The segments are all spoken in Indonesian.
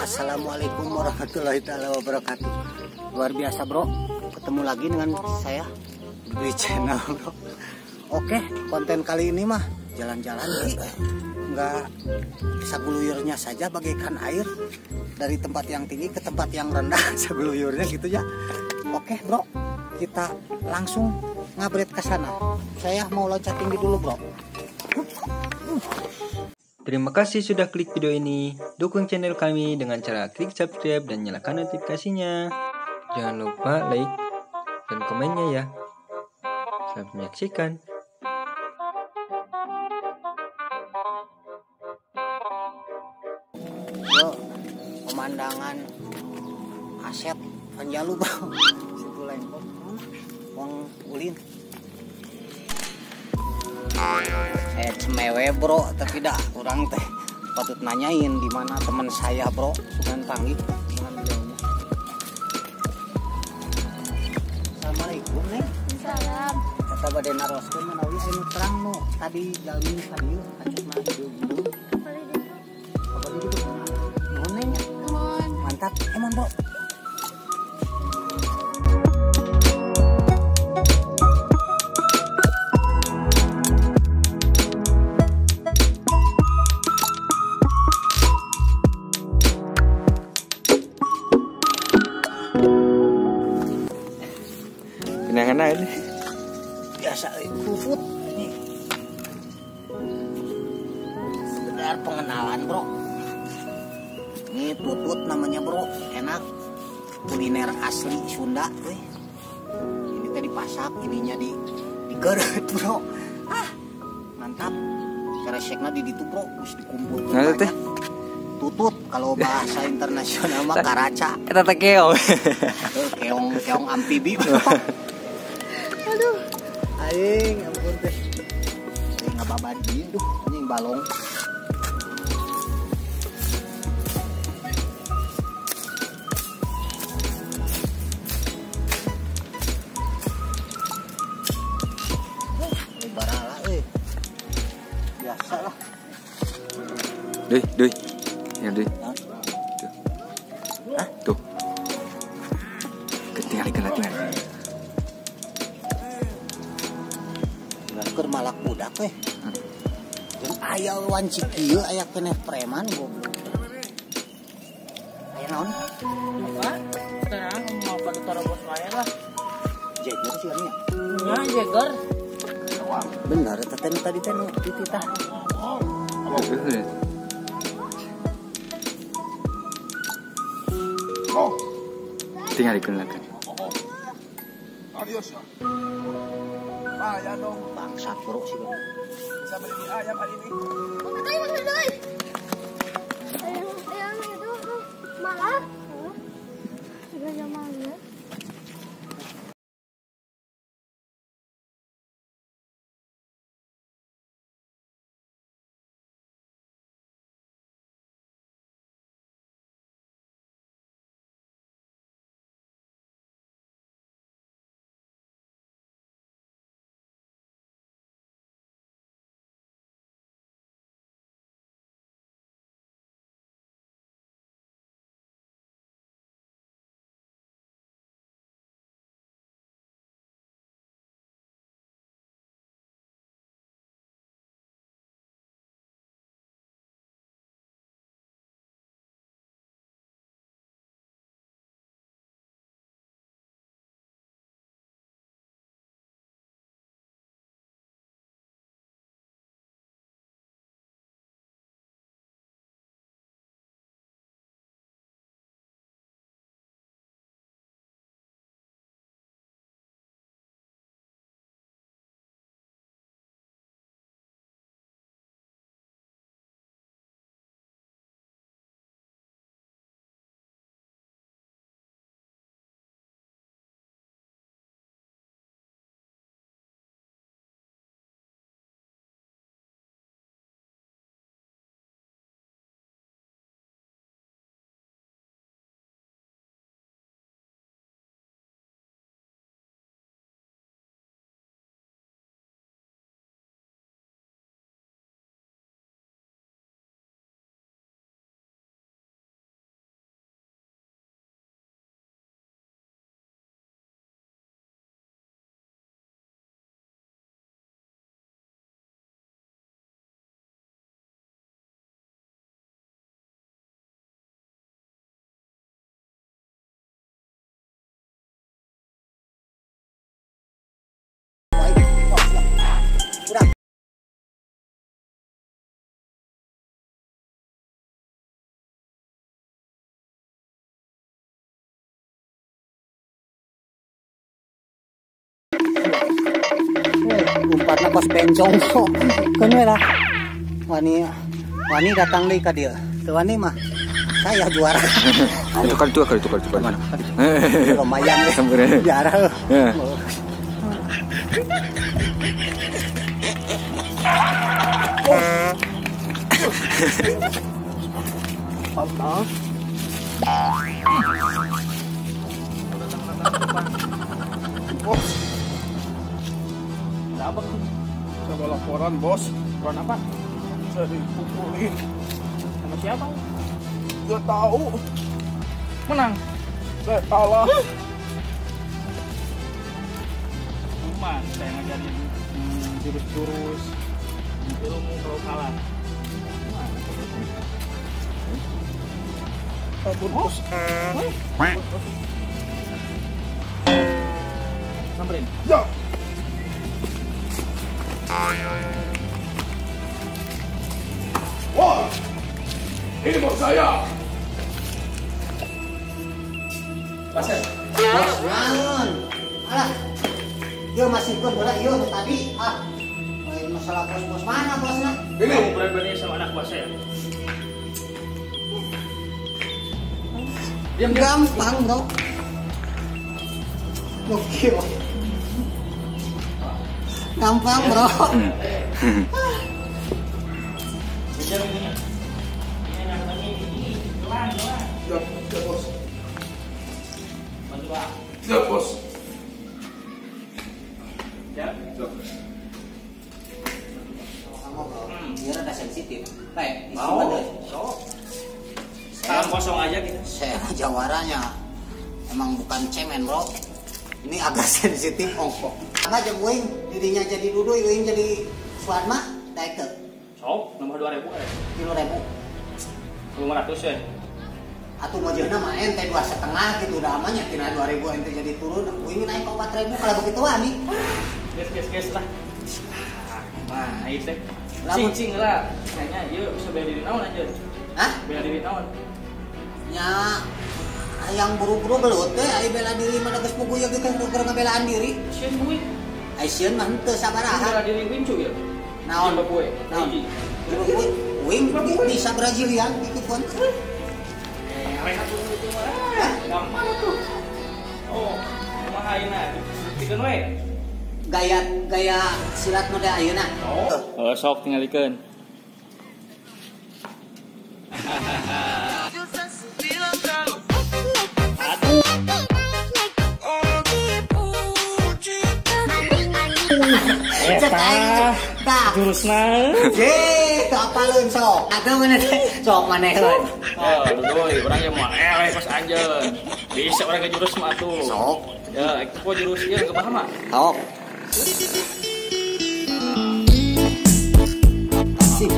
Assalamualaikum warahmatullahi taala wabarakatuh. Luar biasa bro, ketemu lagi dengan saya di channel bro. Oke, konten kali ini mah jalan-jalan nggak saguluyurnya saja bagaikan air dari tempat yang tinggi ke tempat yang rendah saguluyurnya gitu ya. Oke bro, kita langsung ngabret ke sana. Saya mau loncat tinggi dulu bro. Terima kasih sudah klik video ini. Dukung channel kami dengan cara klik subscribe dan nyalakan notifikasinya. Jangan lupa like dan komennya ya. Selamat menyaksikan. Bro, pemandangan aset Panjalu bro. Situ lengkong, Wong Ulin. Saya cemewe bro, tapi dah kurang teh patut nanyain di mana teman saya bro, dengan panggil dengan beliaunya. Assalamualaikum neng. Salam. Kata bade naroskeun menawi anu terang no tadi jalmi kadieu acuk mah hidup. Apa gitu? Nuhun neng. Nuhun. Mantap, emang bro. Kenangan aja. Biasa puput ini sekedar pengenalan bro. Ini puput namanya bro, enak, kuliner asli Sunda tuh. Ini tadi dipasak, ininya digeret bro. Mantap. Kereseknya di ditu bro, terus dikumpul banyak. Tutut kalau bahasa internasional mah karaca. Eta teh keong. Keong amfibi bro. Aduh, aing ampun teh. Aing ngababadi duh, anjing balong. Barala biasa lah. Duh. Ya duh. Hah? Tuh. Ketinggalan. Keur malak budak weh. Jeung aya wancik ieu aya keneh preman goblok. Aya naon? Apa? Sekarang mau pada terobos wae lah. Jejer sih nya. Ya, Jagger. Wah, bener teh tadi teh nu dititah. Tinggal dikenakan. Adios. Ya dong. Bangsat bro sih. Bisa beli ayam hari ini. Ayam itu malah. Sudah zamannya. Umpatna kos bencong kok. Kan we lah. Wani datang deui ka dieu. Teu wani mah saya juara. Tukar. Mana? Lumayan deh. Juara. Bos. Ada apa? Coba laporan, Bos. Laporan apa? Saya dipukulin. Sama siapa? Gak tahu. Menang. Saya kalah. Cuma saya ngajarin jurus-jurus ilmu kalau kalah. Ampun, Bos. Samperin. Ya. Wah. Ini bos saya. Pasir. Bos, bangun. Alah. Yo masih ke bola yo tadi. Masalah bos mana bosnya? Ini. Kamu berani sama anak buah saya. Diam. Gampang bro. Gokil. Gampang bro. Diam ini. Ini namanya ini. Jalan. Ya, bos. Bantu Pak. Ya, bos. Ya. Sama bro. Dia rada sensitif. Baik, Mau. So. Salam kosong aja kita. Saya jawaranya emang bukan cemen bro. Ini agak sensitif ongkok. Apa aja wing dirinya jadi dudu, wing jadi suarma, daik ke So, nomor 2.000 ada. kilo ribu. 500 ya. Atau mau jeuna mah ente 2,5 gitu udah amannya tina 2.000 ente jadi turun. Wing naik ke 4.000 kalau begitu ani. Ges lah. Nah, itu teh. Lamun- Cing lah. Kayaknya ieu bisa bela diri naon anjeun. Hah? Bela diri naon? Ya yang buru-buru gelut teh aya bela diri mah geus pugu ya gitu keur ngabelaan diri. Sieun buih. Aisyun mah henteu Bela sabaraha. diri wincu ya. Naon? Coba gue. Naon? Hiji. Wing bisa Brazilian gitu pun. Gampang tuh. Oh, kumaha ayeuna? Buktikan we. Gaya silat mode ayeuna. Oh, sok tingalikeun. Jurusna. Teu apaleun sok. Atuh mana teh? Sok maneheun. Oh, doi, urang yang mah eleh pas anjeun. Bisa urang ke jurus mah atuh. Sok. Ya, itu kok jurus ieu enggak paham mah. Sok. Sip.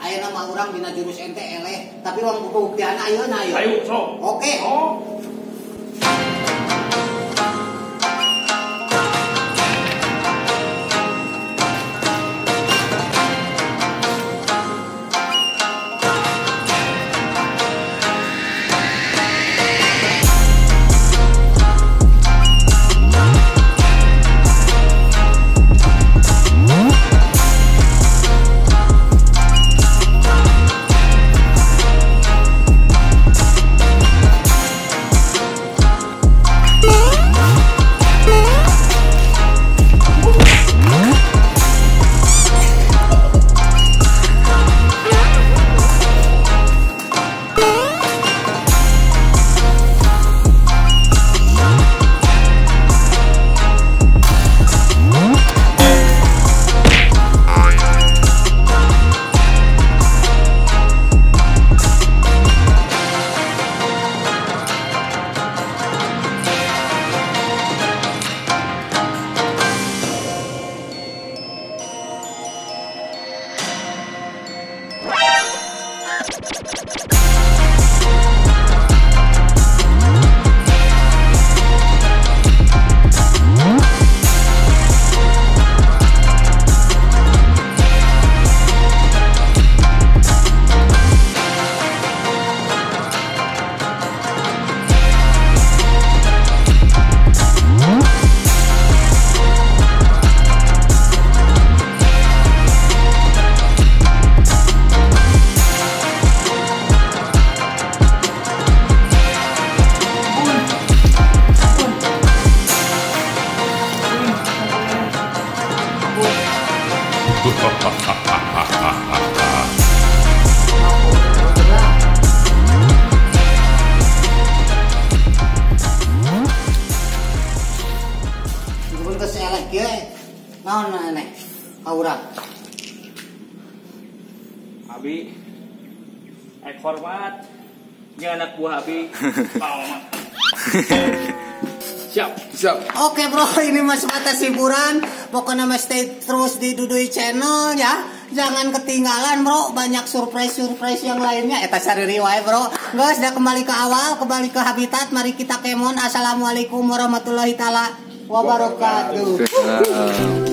Ayeuna mah urang dina jurus ente eleh, tapi wong pembuktian ayeuna ayo. Ayo, sok. Oke. Oh. kaurang. Abi, hormat. Ini anak buah Abi. Siap. Oke bro, ini mas batas hiburan. Pokoknya mas stay terus di Dudui Channel ya. Jangan ketinggalan bro, banyak surprise yang lainnya. Eta sari riwayat bro. Guys, udah kembali ke awal, kembali ke habitat. Mari kita kemon. Assalamualaikum warahmatullahi taala wabarakatuh.